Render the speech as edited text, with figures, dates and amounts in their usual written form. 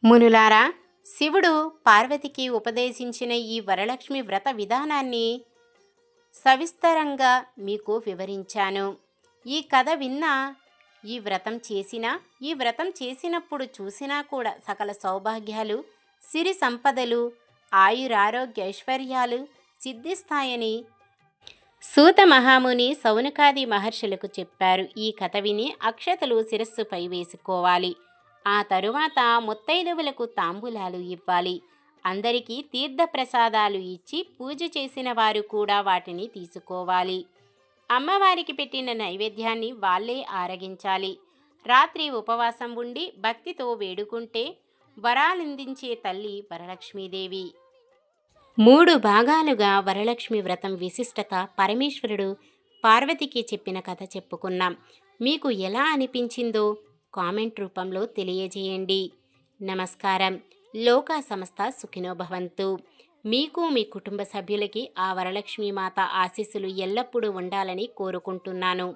మునులారా, శివుడు పార్వతికి ఉపదేశించిన ఈ వరలక్ష్మి వ్రత విధానాన్ని సవిస్తరంగా మీకు వివరించాను. ఈ కథ విన్నా, ఈ వ్రతం చేసినప్పుడు చూసినా కూడా సకల సౌభాగ్యాలు, సిరి సంపదలు, ఆయురారోగ్య ఐశ్వర్యాలు సిద్ధిస్తాయని సూత మహాముని సౌనకాది మహర్షులకు చెప్పారు. ఈ కథ విని అక్షతలు శిరస్సుపై వేసుకోవాలి. ఆ తరువాత ముత్తైదువులకు తాంబూలాలు ఇవ్వాలి. అందరికీ తీర్థప్రసాదాలు ఇచ్చి పూజ చేసిన వారు కూడా వాటిని తీసుకోవాలి. అమ్మవారికి పెట్టిన నైవేద్యాన్ని వాళ్ళే ఆరగించాలి. రాత్రి ఉపవాసం ఉండి భక్తితో వేడుకుంటే వరాలందించే తల్లి వరలక్ష్మీదేవి. 3 భాగాలుగా వరలక్ష్మి వ్రతం విశిష్టత, పరమేశ్వరుడు పార్వతికి చెప్పిన కథ చెప్పుకున్నాం. మీకు ఎలా అనిపించిందో కామెంట్ రూపంలో తెలియజేయండి. నమస్కారం. లోకా సమస్త సుఖినో భవంతు. మీకు మీ కుటుంబ సభ్యులకి ఆ వరలక్ష్మీ మాత ఆశీస్సులు ఎల్లప్పుడూ ఉండాలని కోరుకుంటున్నాను.